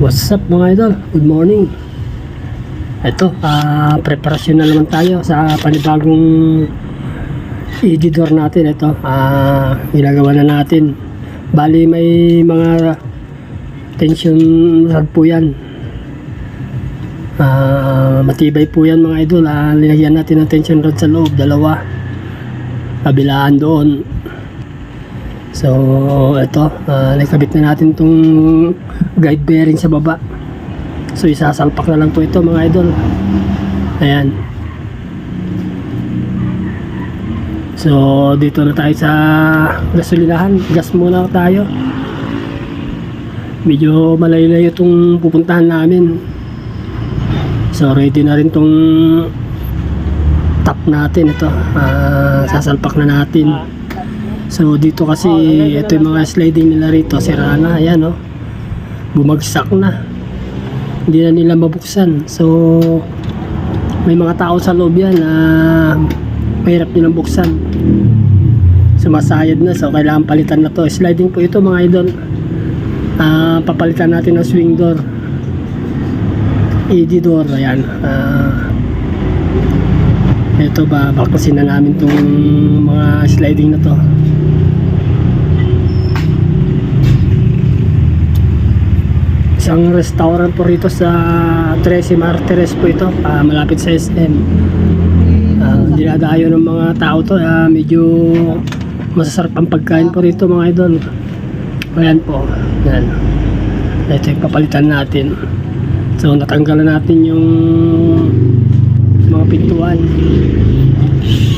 What's up mga idol? Good morning. Ito, preparasyon na naman tayo sa panibagong edidor natin. Ito, ginagawa na natin. Bali may mga tension rod po yan. Matibay po yan mga idol. Linagyan natin ng tension rod sa loob, dalawa. Kabilaan doon. So ito, nakabit na natin itong guide bearing sa baba. So isasalpak na lang po ito mga idol. Ayan. So dito na tayo sa gasolinahan. Gas muna tayo. Medyo malayo-layo itong pupuntahan namin. So ready na rin itong top natin. Ito, sasalpak na natin. So dito kasi ito yung mga sliding nila rito, sira na, ayan oh. Bumagsak na. Hindi na nila mabuksan. So may mga tao sa loob yan na mahirap nilang buksan. Sumasayad na, so kailangan palitan na to. Sliding po ito mga idol. Papalitan natin ng swing door. ED door, ayan. Ito ba, baklasin na namin tong mga sliding na to. Isang restaurant po rito sa 13 Martires po ito, malapit sa SM. Dinadayo ng mga tao to, medyo masasarap ang pagkain po rito mga idol. Ayan po, yan. Ito yung papalitan natin. So natanggalan natin yung mga pintuan.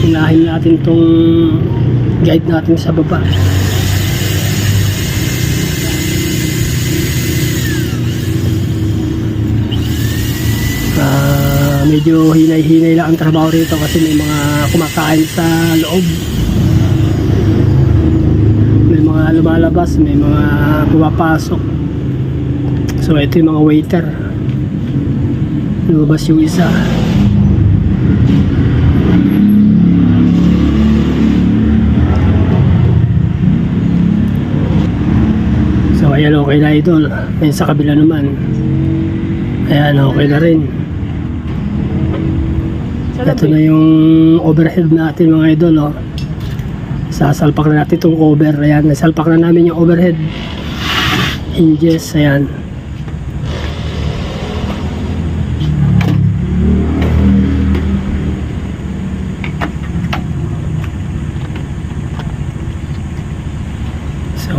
Hinahin natin tong guide natin sa baba. Medyo hinay-hinay lang ang trabaho rito kasi may mga kumakain sa loob, may mga lumalabas, may mga pumapasok. So ito yung mga waiter, lumabas yung isa. So ayan, okay na idol. Ayan sa kabila naman, ayan, okay na rin. Ito na yung overhead natin mga idol, oh. Sasalpak na natin itong cover. Ayan, nasalpak na namin yung overhead hinges. Ayan. So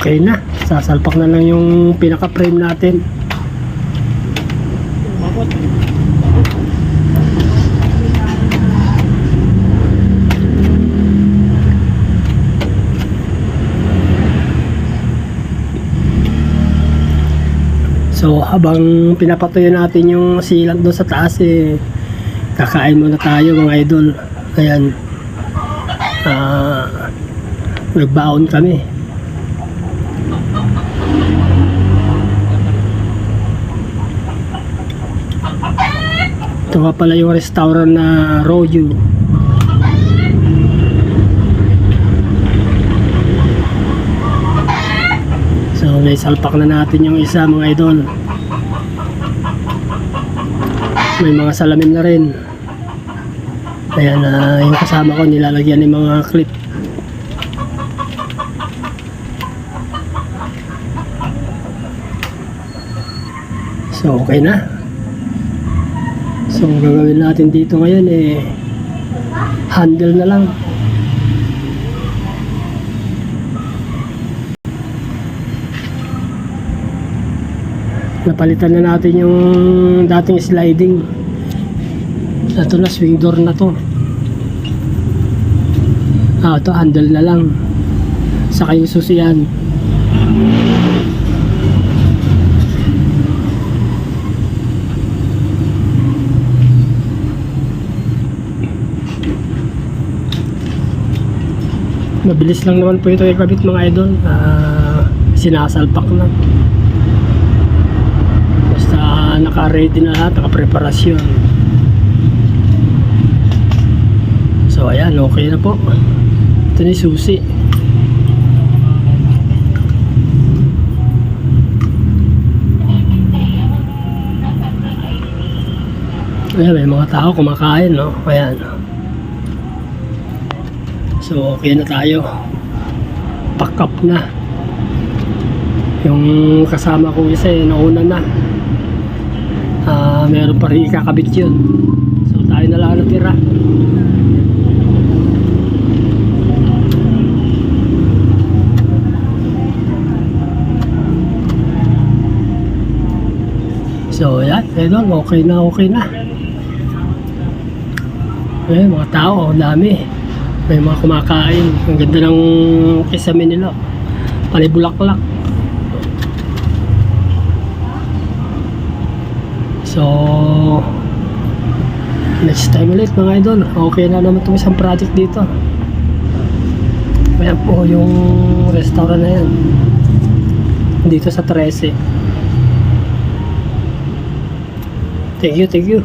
okay na, sasalpak na lang yung pinaka frame natin. So habang pinapatuyo natin yung silang doon sa taas, kakain muna tayo mga idol. Ayan, nagbaon kami. Ito nga pala yung restaurant na Roju. So naisalpak na natin yung isa mga idol. May mga salamin na rin. Ayan, yung kasama ko nilalagyan ng mga clip. So okay na. So ang gagawin natin dito ngayon handle na lang. Napalitan na natin yung dating sliding. Ito na, swing door na to. Ito handle na lang. Saka yung susiyan. Mabilis lang naman po ito ikabit mga idol. Sinasalpak na. Basta naka-ready na lahat, naka-preparasyon. So ayan, okay na po. Ito na yung susi. Ayan, may mga tao kumakain, no? Ayan. So, okay na tayo. Pack up na. Yung kasama ko isa nauna na. Meron pa rin ikakabit yun. So, tayo na lang natira. So, yan. Ayun, okay na, okay na. Eh, mga tao, ang dami. May mga kumakain. Ang ganda ng kisame nila. Palibulaklak. So, next time ulit mga idol. Okay na naman itong isang project dito. Ayan po yung restaurant na yan. Dito sa 13. Thank you, thank you.